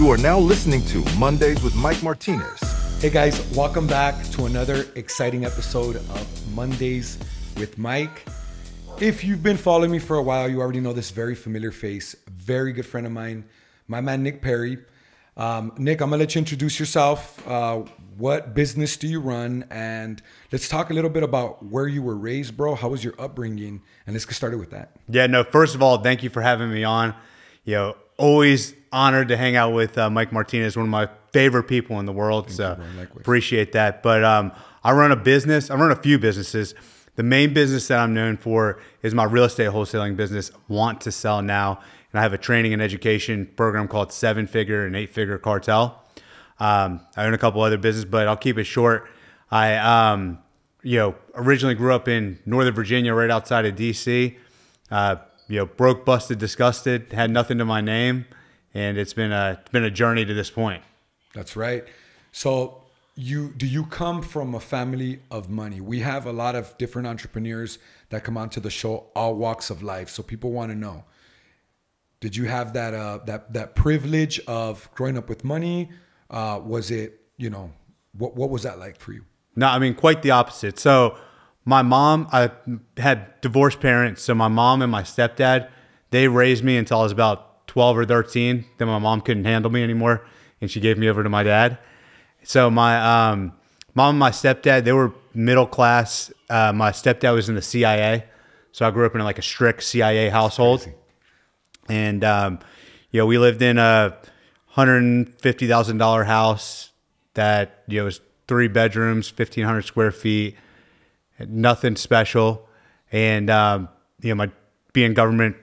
You are now listening to Mondays with Mike Martinez. Hey guys, welcome back to another exciting episode of Mondays with Mike. If you've been following me for a while, you already know this very familiar face, very good friend of mine, my man Nick Perry. Nick, I'm gonna let you introduce yourself. What business do you run? And let's talk a little bit about where you were raised, bro. How was your upbringing? And let's get started with that. Yeah, no, first of all, thank you for having me on. Always honored to hang out with Mike Martinez, one of my favorite people in the world. So appreciate that. But I run a business. I run a few businesses. The main business that I'm known for is my real estate wholesaling business, Want to Sell Now. And I have a training and education program called 7-Figure and 8-Figure Cartel. I own a couple other businesses, but I'll keep it short. I originally grew up in Northern Virginia, right outside of DC. Broke, busted, disgusted, had nothing to my name, and it's been a journey to this point. That's right. So do you come from a family of money? We have a lot of different entrepreneurs that come onto the show, all walks of life. So people want to know, did you have that privilege of growing up with money? Was it, what was that like for you? No, I mean, quite the opposite. So my mom, I had divorced parents. So my mom and my stepdad, they raised me until I was about 12 or 13. Then my mom couldn't handle me anymore, and she gave me over to my dad. So my mom and my stepdad, they were middle class. My stepdad was in the CIA. So I grew up in like a strict CIA household. And, we lived in a $150,000 house that, was 3 bedrooms, 1,500 square feet, nothing special. And, my being government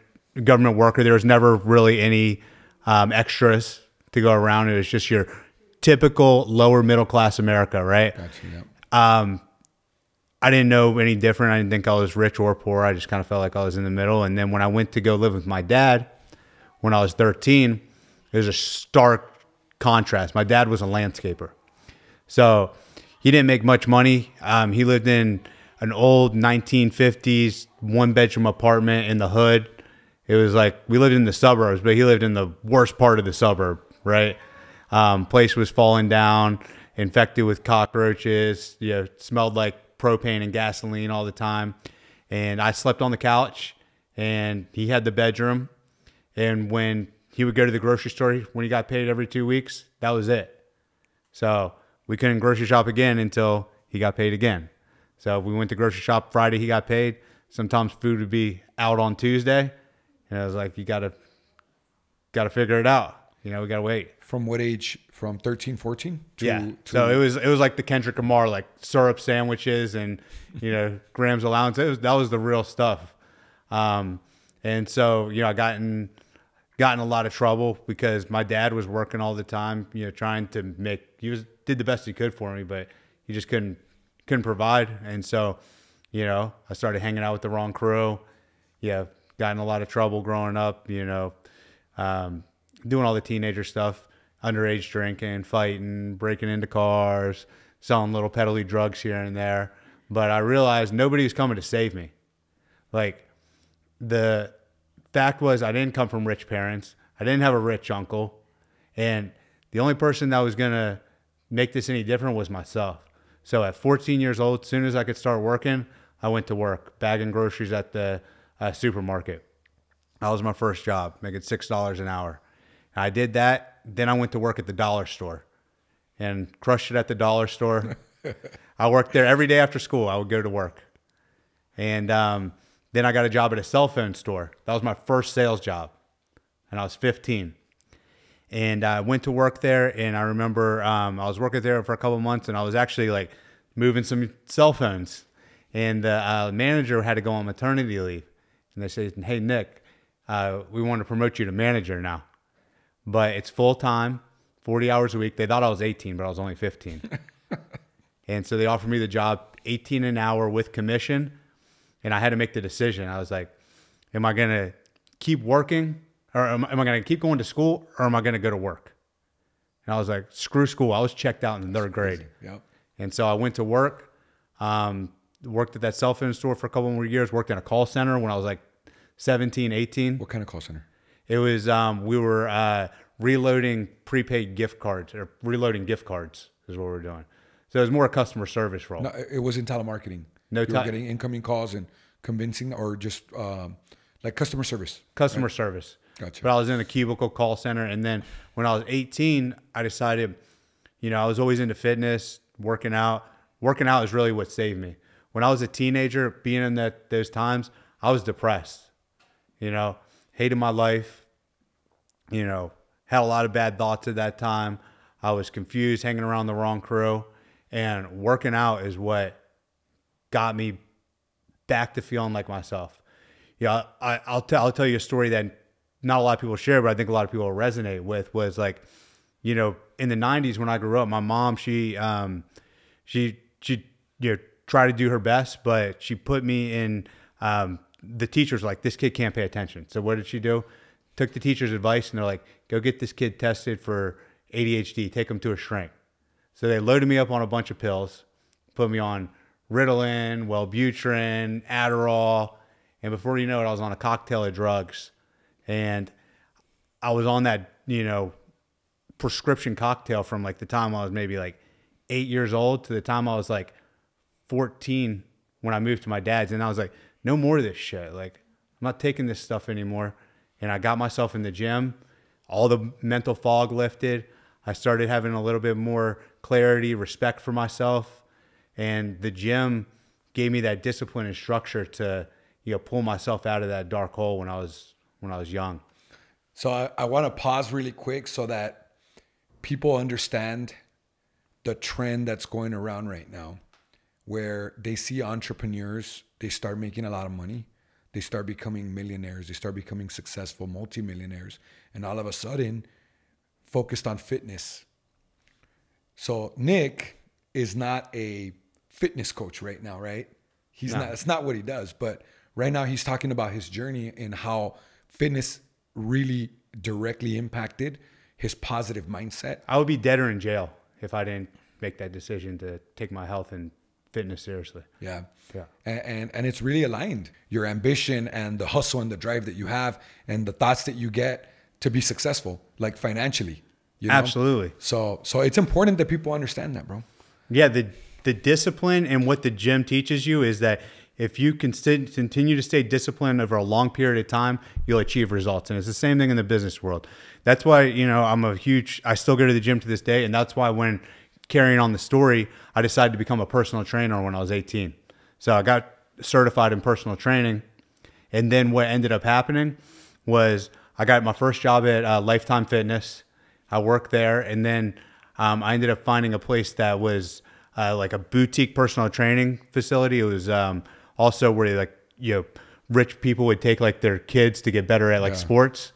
worker, there was never really any extras to go around. It was just your typical lower middle class America, right? Gotcha, yep. I didn't know any different. I didn't think I was rich or poor. I just kind of felt like I was in the middle. And then when I went to go live with my dad, when I was 13, there's a stark contrast. My dad was a landscaper. So he didn't make much money. He lived in an old 1950s 1-bedroom apartment in the hood. It was like, we lived in the suburbs, but he lived in the worst part of the suburb, right? Place was falling down, infected with cockroaches, smelled like propane and gasoline all the time. And I slept on the couch, and he had the bedroom. And when he would go to the grocery store, when he got paid every 2 weeks, that was it. So we couldn't grocery shop again until he got paid again. So if we went to grocery shop Friday, he got paid. Sometimes food would be out on Tuesday. And I was like, you gotta figure it out. We gotta wait. From what age? From 13, 14? So it was like the Kendrick Lamar, like syrup sandwiches and, grams allowance. That was the real stuff. And so, I got in a lot of trouble because my dad was working all the time, trying to did the best he could for me, but he just couldn't provide. And so, I started hanging out with the wrong crew. Got in a lot of trouble growing up, doing all the teenager stuff, underage drinking, fighting, breaking into cars, selling little peddly drugs here and there. But I realized nobody was coming to save me. Like, the fact was, I didn't come from rich parents. I didn't have a rich uncle. And the only person that was going to make this any different was myself. So at 14 years old, as soon as I could start working, I went to work, bagging groceries at the supermarket. That was my first job, making $6 an hour. And I did that. Then I went to work at the dollar store and crushed it at the dollar store. I worked there every day after school. I would go to work. And then I got a job at a cell phone store. That was my first sales job. And I was 15. And I went to work there, and I remember I was working there for a couple of months, and I was actually like moving some cell phones. And the manager had to go on maternity leave. And they said, hey, Nick, we want to promote you to manager now. But it's full-time, 40 hours a week. They thought I was 18, but I was only 15. And so they offered me the job, 18 an hour with commission. And I had to make the decision. I was like, am I going to keep working? Or am I going to keep going to school? Or am I going to go to work? And I was like, screw school. I was checked out in the 3rd grade. Yep. And so I went to work, worked at that cell phone store for a couple more years, worked in a call center when I was like 17, 18. What kind of call center? It was, we were reloading prepaid gift cards, or reloading gift cards is what we're doing. So it was more a customer service role. No, it wasn't telemarketing. No, you were getting incoming calls and convincing, or just like customer service. Customer right? service. Gotcha. But I was in a cubicle call center. And then when I was 18, I decided, you know, I was always into fitness, working out. Working out is really what saved me. When I was a teenager, being in those times, I was depressed, you know, hated my life, you know, had a lot of bad thoughts at that time. I was confused, hanging around the wrong crew, and working out is what got me back to feeling like myself. Yeah, I'll tell you a story that not a lot of people share, but I think a lot of people will resonate with. Was like, you know, in the 90s when I grew up, my mom, she you know, tried to do her best, but she put me in. The teachers were like, this kid can't pay attention. So what did she do? Took the teacher's advice, and they're like, go get this kid tested for ADHD. Take him to a shrink. So they loaded me up on a bunch of pills, put me on Ritalin, Wellbutrin, Adderall. And before you know it, I was on a cocktail of drugs. And I was on that, you know, prescription cocktail from like the time I was maybe like 8 years old to the time I was like 14 when I moved to my dad's. And I was like, no more of this shit. Like, I'm not taking this stuff anymore. And I got myself in the gym. All the mental fog lifted. I started having a little bit more clarity, respect for myself. And the gym gave me that discipline and structure to, you know, pull myself out of that dark hole when I was young. So I want to pause really quick so that people understand the trend that's going around right now, where they see entrepreneurs, they start making a lot of money, they start becoming millionaires, they start becoming successful multimillionaires, and all of a sudden focused on fitness. So Nick is not a fitness coach right now, right? He's not. It's not what he does. But right now he's talking about his journey and how fitness really directly impacted his positive mindset. I would be dead or in jail if I didn't make that decision to take my health and fitness seriously. Yeah. Yeah. And it's really aligned. Your ambition and the hustle and the drive that you have and the thoughts that you get to be successful, like financially. You know? Absolutely. So it's important that people understand that, bro. Yeah. The discipline and what the gym teaches you is that if you can continue to stay disciplined over a long period of time, you'll achieve results. And it's the same thing in the business world. That's why, you know, I still go to the gym to this day. And that's why when carrying on the story, I decided to become a personal trainer when I was 18. So I got certified in personal training. And then what ended up happening was I got my first job at Lifetime Fitness. I worked there. And then I ended up finding a place that was like a boutique personal training facility. It was also where, like, you know, rich people would take like their kids to get better at like sports.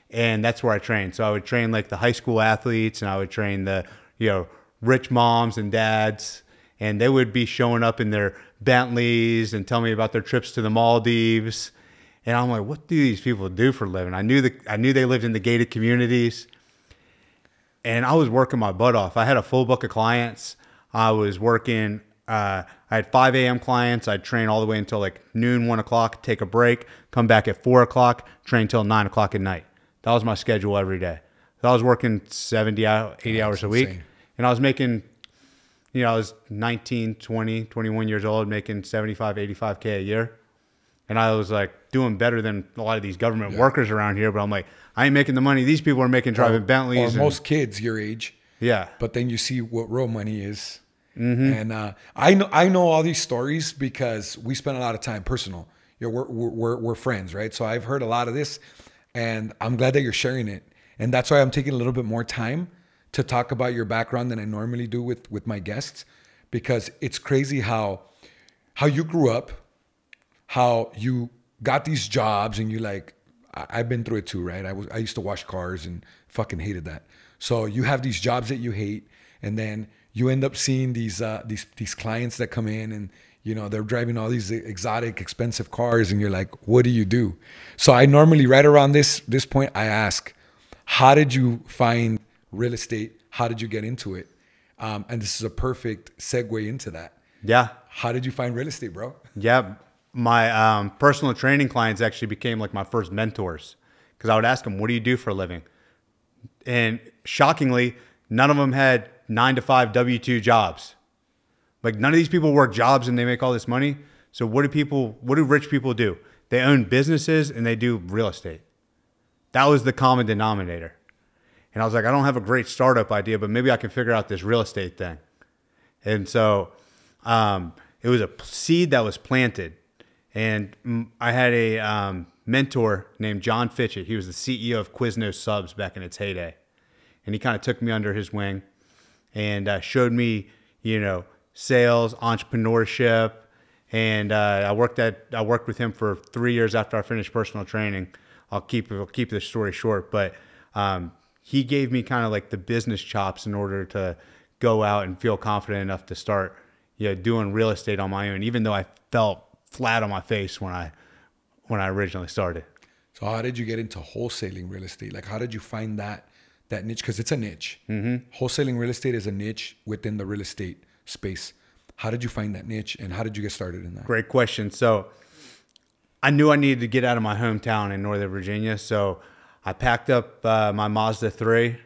And that's where I trained. So I would train like the high school athletes, and I would train the, you know, rich moms and dads, and they would be showing up in their Bentleys and tell me about their trips to the Maldives. And I'm like, what do these people do for a living? I knew they lived in the gated communities, and I was working my butt off. I had a full book of clients. I was working, I had 5 a.m. clients. I'd train all the way until like noon, 1 o'clock, take a break, come back at 4 o'clock, train till 9 o'clock at night. That was my schedule every day. So I was working 70, 80 hours a week. Insane. And I was making, you know, I was 19, 20, 21 years old, making 75, 85K a year. And I was like doing better than a lot of these government workers around here. But I'm like, I ain't making the money these people are making driving Bentleys. Or most kids your age. Yeah. But then you see what real money is. Mm-hmm. And I know all these stories because we spend a lot of time personal. You know, we're friends, right? So I've heard a lot of this, and I'm glad that you're sharing it. And that's why I'm taking a little bit more time to talk about your background than I normally do with my guests, because it's crazy how you grew up, how you got these jobs, and you like, I've been through it too, right? I used to wash cars and fucking hated that. So you have these jobs that you hate, and then you end up seeing these clients that come in, and you know they're driving all these exotic, expensive cars, and you're like, what do you do? So I normally, right around this point, I ask, how did you find real estate? How did you get into it? And this is a perfect segue into that. Yeah. How did you find real estate, bro? Yeah. My personal training clients actually became like my first mentors, because I would ask them, what do you do for a living? And shockingly, none of them had 9-to-5 W-2 jobs. Like none of these people work jobs and they make all this money. So what do rich people do? They own businesses and they do real estate. That was the common denominator. And I was like, I don't have a great startup idea, but maybe I can figure out this real estate thing. And so it was a seed that was planted. And I had a mentor named John Fitchett. He was the CEO of Quiznos Subs back in its heyday. And he kind of took me under his wing and showed me, sales, entrepreneurship. And I worked with him for 3 years after I finished personal training. I'll keep the story short, but he gave me kind of like the business chops in order to go out and feel confident enough to start, doing real estate on my own, even though I felt flat on my face when I originally started. So how did you get into wholesaling real estate? Like, how did you find that niche? Because it's a niche. Mm-hmm. Wholesaling real estate is a niche within the real estate space. How did you find that niche, and how did you get started in that? Great question. So I knew I needed to get out of my hometown in Northern Virginia. So I packed up my Mazda 3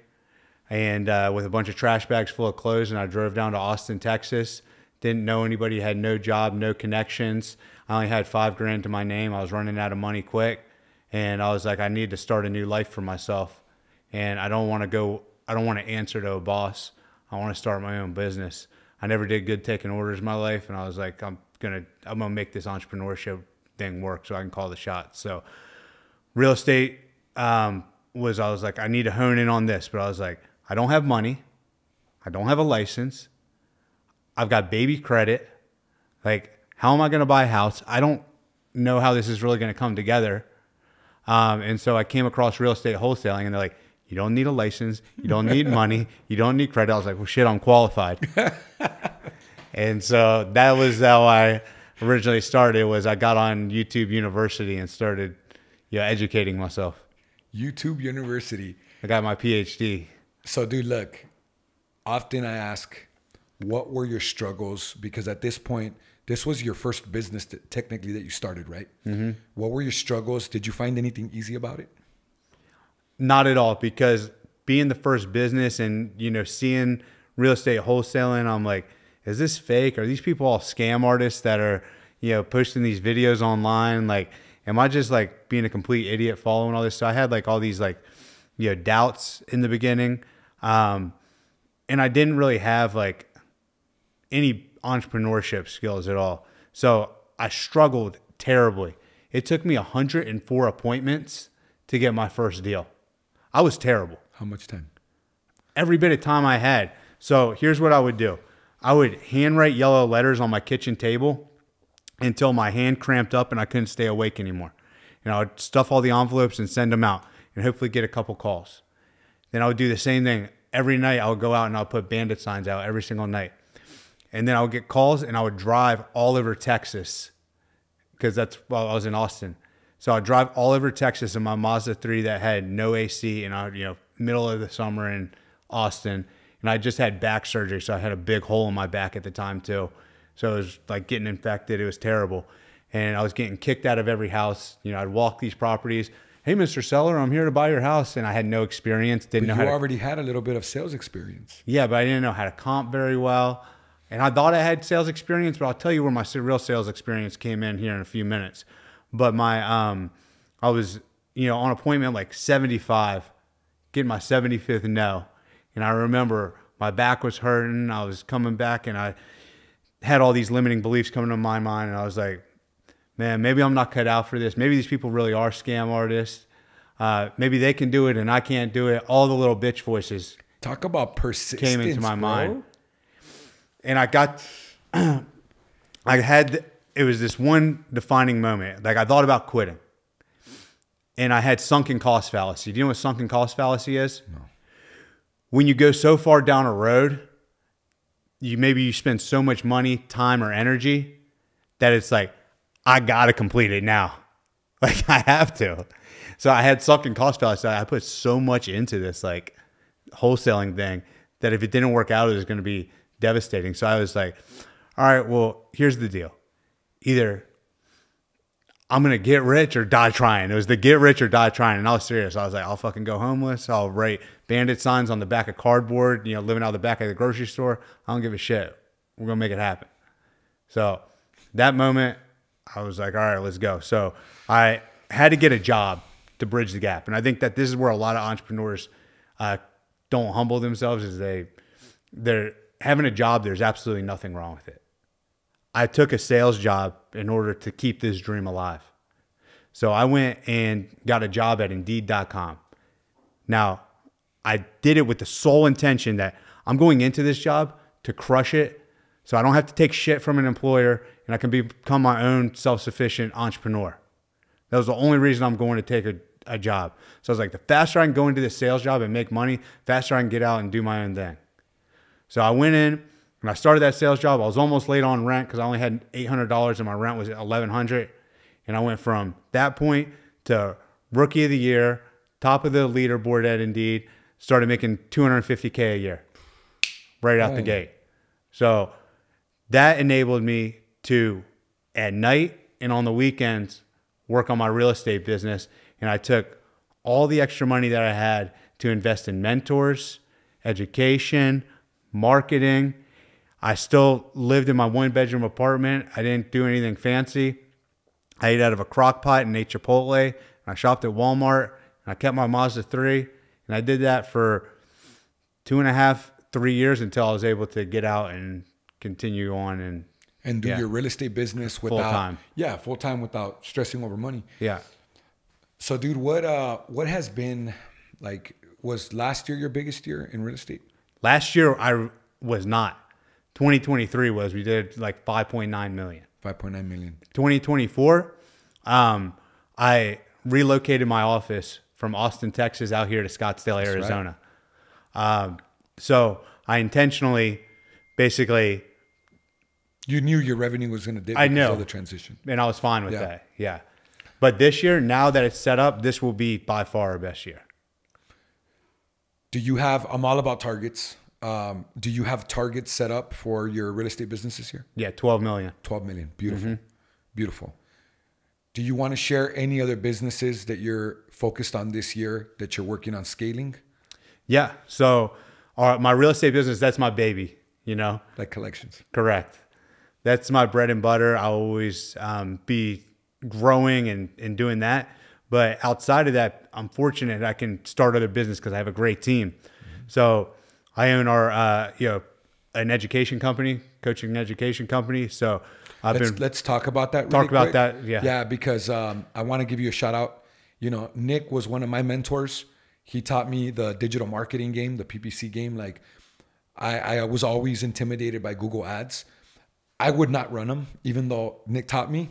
and with a bunch of trash bags full of clothes, and I drove down to Austin, Texas. Didn't know anybody, had no job, no connections. I only had $5,000 to my name. I was running out of money quick. And I was like, I need to start a new life for myself. And I don't want to answer to a boss. I want to start my own business. I never did good taking orders in my life. And I was like, I'm going to make this entrepreneurship thing work so I can call the shots. So real estate I was like, I need to hone in on this. But I was like, I don't have money. I don't have a license. I've got baby credit. Like, how am I going to buy a house? I don't know how this is really going to come together. And so I came across real estate wholesaling, and they're like, you don't need a license. You don't need money. You don't need credit. I was like, well, shit, I'm qualified. And so that was how I originally started. Was I got on YouTube University and started, educating myself. YouTube University. I got my PhD. So, dude, look, often I ask, what were your struggles? Because at this point, this was your first business technically that you started, right? Mm-hmm. What were your struggles? Did you find anything easy about it? Not at all, because being the first business and, seeing real estate wholesaling, I'm like, is this fake? Are these people all scam artists that are, posting these videos online? Like, am I just like being a complete idiot following all this? So I had like all these like, doubts in the beginning. And I didn't really have like any entrepreneurship skills at all. So I struggled terribly. It took me 104 appointments to get my first deal. I was terrible. How much time? Every bit of time I had. So here's what I would do. I would handwrite yellow letters on my kitchen table until my hand cramped up and I couldn't stay awake anymore. And I would stuff all the envelopes and send them out and hopefully get a couple calls. Then I would do the same thing. Every night I would go out and I'll put bandit signs out every single night. And then I would get calls and I would drive all over Texas because that's while I was in Austin. So I'd drive all over Texas in my Mazda 3 that had no AC, and I, middle of the summer in Austin. And I just had back surgery, so I had a big hole in my back at the time too. So it was like getting infected. It was terrible. And I was getting kicked out of every house. I'd walk these properties. Hey, Mr. Seller, I'm here to buy your house. And I had no experience. But you already had a little bit of sales experience. Yeah, but I didn't know how to comp very well. And I thought I had sales experience, but I'll tell you where my real sales experience came in here in a few minutes. But I was, on appointment like 75, getting my 75th no. And I remember my back was hurting. I was coming back and I had all these limiting beliefs coming to my mind. And I was like, man, maybe I'm not cut out for this. Maybe these people really are scam artists. Maybe they can do it and I can't do it. All the little bitch voices. Talk about persistence, came into my mind. And it was this one defining moment. Like I thought about quitting. And I had sunken cost fallacy. Do you know what sunken cost fallacy is? No. When you go so far down a road, you spend so much money, time, or energy that it's like, I got to complete it now. Like I have to. So I had sunken cost fallacy. I put so much into this like wholesaling thing that if it didn't work out, it was going to be devastating. So I was like, all right, well, here's the deal. Either I'm going to get rich or die trying. It was the get rich or die trying. And I was serious. I was like, I'll fucking go homeless. I'll write bandit signs on the back of cardboard, you know, living out the back of the grocery store. I don't give a shit. We're going to make it happen. So that moment, I was like, all right, let's go. So I had to get a job to bridge the gap. And I think that this is where a lot of entrepreneurs don't humble themselves, is they're having a job. There's absolutely nothing wrong with it. I took a sales job in order to keep this dream alive. So I went and got a job at Indeed.com. Now, I did it with the sole intention that I'm going into this job to crush it, so I don't have to take shit from an employer, and I can become my own self-sufficient entrepreneur. That was the only reason I'm going to take a job. So I was like, the faster I can go into this sales job and make money, faster I can get out and do my own thing. So I went in and I started that sales job. I was almost late on rent because I only had $800 and my rent was $1,100. And I went from that point to rookie of the year, top of the leaderboard at Indeed, started making $250K a year right out the gate. So that enabled me to, at night and on the weekends, work on my real estate business. And I took all the extra money that I had to invest in mentors, education, marketing. I still lived in my 1-bedroom apartment. I didn't do anything fancy. I ate out of a crock pot and ate Chipotle. And I shopped at Walmart. And I kept my Mazda 3. And I did that for 2.5, 3 years until I was able to get out and continue on and do your real estate business without full-time. Yeah, full time without stressing over money. Yeah. So, dude, what has been like? Was last year your biggest year in real estate? Last year I was not. 2023 was. We did like 5.9 million. 5.9 million. 2024, I relocated my office from Austin, Texas, out here to Scottsdale, That's Arizona. Right. So I intentionally, basically, you knew your revenue was going to dip. I know of the transition, and I was fine with that. Yeah, but this year, now that it's set up, this will be by far our best year. Do you have? I'm all about targets. Do you have targets set up for your real estate business this year? Yeah, 12 million. 12 million. Beautiful. Beautiful. Do you want to share any other businesses that you're focused on this year that you're working on scaling? Yeah. So my real estate business, that's my baby, you know? Like collections. Correct. That's my bread and butter. I'll always be growing and doing that. But outside of that, I'm fortunate I can start other business because I have a great team. So I own our, an education company, coaching and education company. So let's talk about that. Talk about that. Yeah. Yeah. Because I want to give you a shout out. You know, Nick was one of my mentors. He taught me the digital marketing game, the PPC game. Like I was always intimidated by Google ads. I would not run them, even though Nick taught me.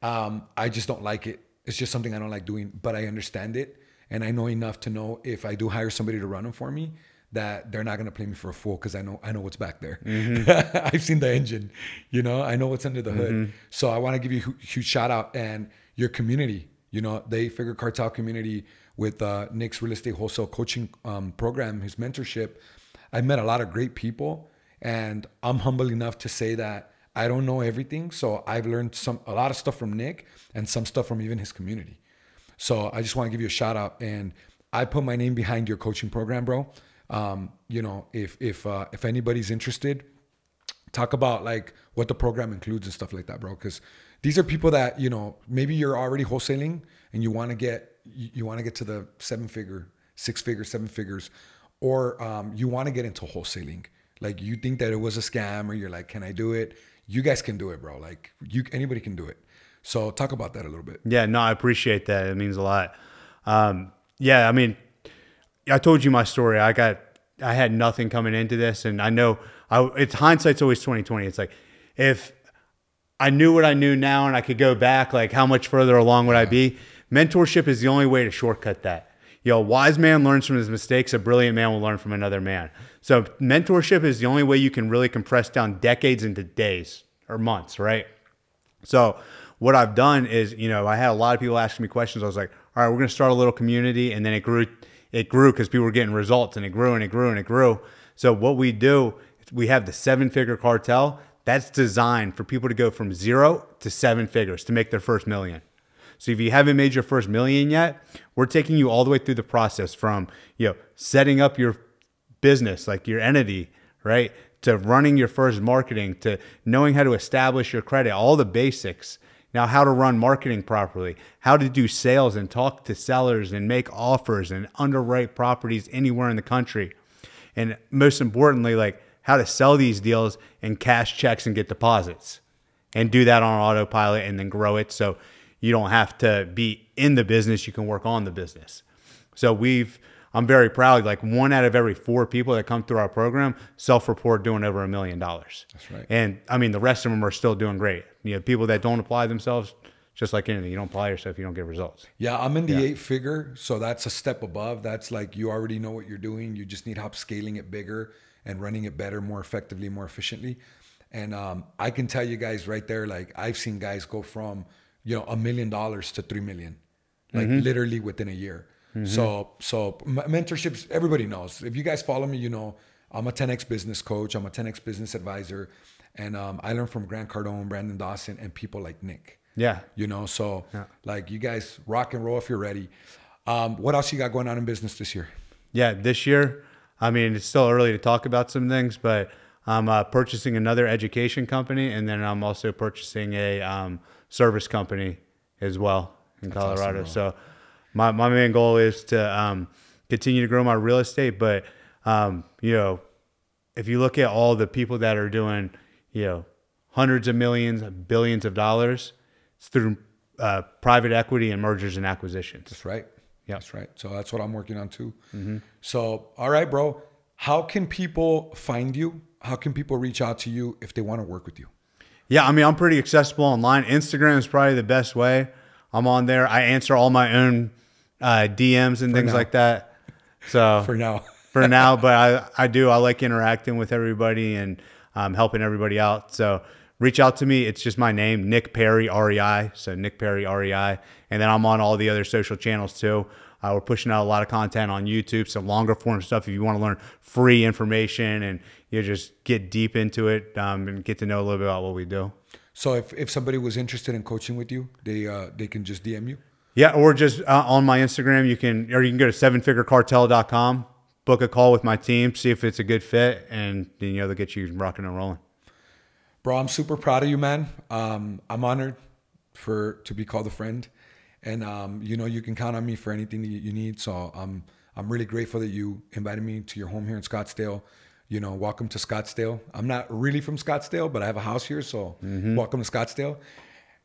I just don't like it. It's just something I don't like doing, but I understand it. And I know enough to know if I do hire somebody to run them for me, that they're not going to play me for a fool, because I know what's back there. Mm-hmm. I've seen the engine, you know, I know what's under the hood. Mm-hmm. So I want to give you a huge shout out, and your community, you know, the 8-Figure Cartel community with Nick's real estate wholesale coaching program, his mentorship. I've met a lot of great people, and I'm humble enough to say that I don't know everything. So I've learned a lot of stuff from Nick, and some stuff from even his community. So I just want to give you a shout out, and I put my name behind your coaching program, bro. You know, if anybody's interested, talk about like what the program includes and stuff like that, bro. Because these are people that, you know, maybe you're already wholesaling and you want to get to the 7-figure, 6-figure, 7 figures, or you want to get into wholesaling. Like you think that it was a scam, or you're like, can I do it? You guys can do it, bro. Like anybody can do it. So talk about that a little bit. Yeah, no, I appreciate that. It means a lot. Yeah, I mean, I told you my story. I had nothing coming into this, and I know it's hindsight's always 20/20. It's like, if I knew what I knew now and I could go back, like how much further along would I be? Mentorship is the only way to shortcut that. You know, a wise man learns from his mistakes. A brilliant man will learn from another man. So mentorship is the only way you can really compress down decades into days or months, right? So what I've done is, you know, I had a lot of people asking me questions. I was like, all right, we're going to start a little community. And then it grew because people were getting results, and it grew and it grew and it grew. So what we do, we have the 7-Figure Cartel. That's designed for people to go from 0 to 7 figures to make their first million. So if you haven't made your first million yet, we're taking you all the way through the process from, setting up your business, like your entity, right? To running your first marketing, to knowing how to establish your credit, all the basics. Now, how to run marketing properly, how to do sales and talk to sellers and make offers and underwrite properties anywhere in the country. And most importantly, like how to sell these deals and cash checks and get deposits and do that on autopilot and then grow it. So you don't have to be in the business. You can work on the business. So I'm very proud, like 1 out of every 4 people that come through our program self-report doing over $1 million. That's right. And I mean, the rest of them are still doing great. People that don't apply themselves, just like anything, you don't apply yourself, you don't get results. Yeah, I'm in the 8-figure, so that's a step above. That's like you already know what you're doing. You just need help scaling it bigger and running it better, more effectively, more efficiently. And I can tell you guys right there, like I've seen guys go from $1 million to $3 million, like literally within a year. So mentorships, everybody knows. If you guys follow me, I'm a 10X business coach. I'm a 10X business advisor. And I learned from Grant Cardone, Brandon Dawson, and people like Nick. Yeah. Like you guys rock and roll if you're ready. What else you got going on in business this year? Yeah, this year, I mean, it's still early to talk about some things, but I'm purchasing another education company, and then I'm also purchasing a service company as well in Colorado. Awesome, so my main goal is to continue to grow my real estate. But, if you look at all the people that are doing, hundreds of millions, billions of dollars, it's through private equity and mergers and acquisitions. That's right. Yeah, that's right. So that's what I'm working on too. So, all right, bro, how can people find you? How can people reach out to you if they want to work with you? Yeah, I mean, I'm pretty accessible online. Instagram is probably the best way. I'm on there. I answer all my own DMs and things like that. So for now, but I like interacting with everybody and helping everybody out. So reach out to me. It's just my name, Nick Perry, REI. So Nick Perry, REI. And then I'm on all the other social channels too. We're pushing out a lot of content on YouTube, some longer form stuff if you want to learn free information and just get deep into it and get to know a little bit about what we do. So if somebody was interested in coaching with you, they can just DM you? Yeah, or just on my Instagram, you can go to 7figurecartel.com, book a call with my team, see if it's a good fit, and then they'll get you rocking and rolling. Bro, I'm super proud of you, man. I'm honored to be called a friend. And you can count on me for anything that you need. So I'm really grateful that you invited me to your home here in Scottsdale. Welcome to Scottsdale. I'm not really from Scottsdale, but I have a house here, so welcome to Scottsdale.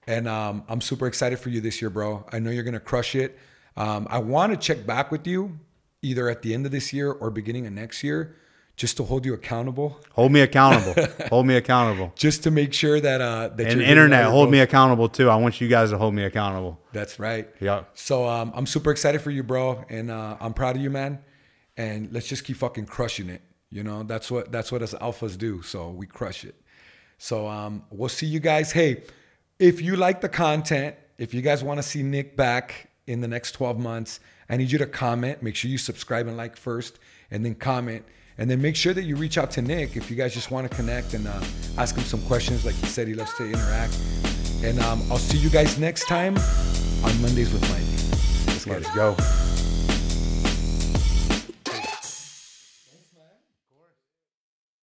And I'm super excited for you this year, bro. I know you're gonna crush it. I want to check back with you either at the end of this year or beginning of next year, just to hold you accountable. Hold me accountable. Hold me accountable. Just to make sure that and the internet hold me accountable too. I want you guys to hold me accountable. That's right. Yeah. So I'm super excited for you, bro, and I'm proud of you, man. And let's just keep fucking crushing it. That's what us alphas do. So we crush it. So we'll see you guys. Hey, if you like the content, if you guys want to see Nick back in the next 12 months, I need you to comment. Make sure you subscribe and like first, and then comment. And then make sure that you reach out to Nick if you guys just want to connect and ask him some questions. Like he said, he loves to interact. And I'll see you guys next time on Mondays with Mike. Let's go.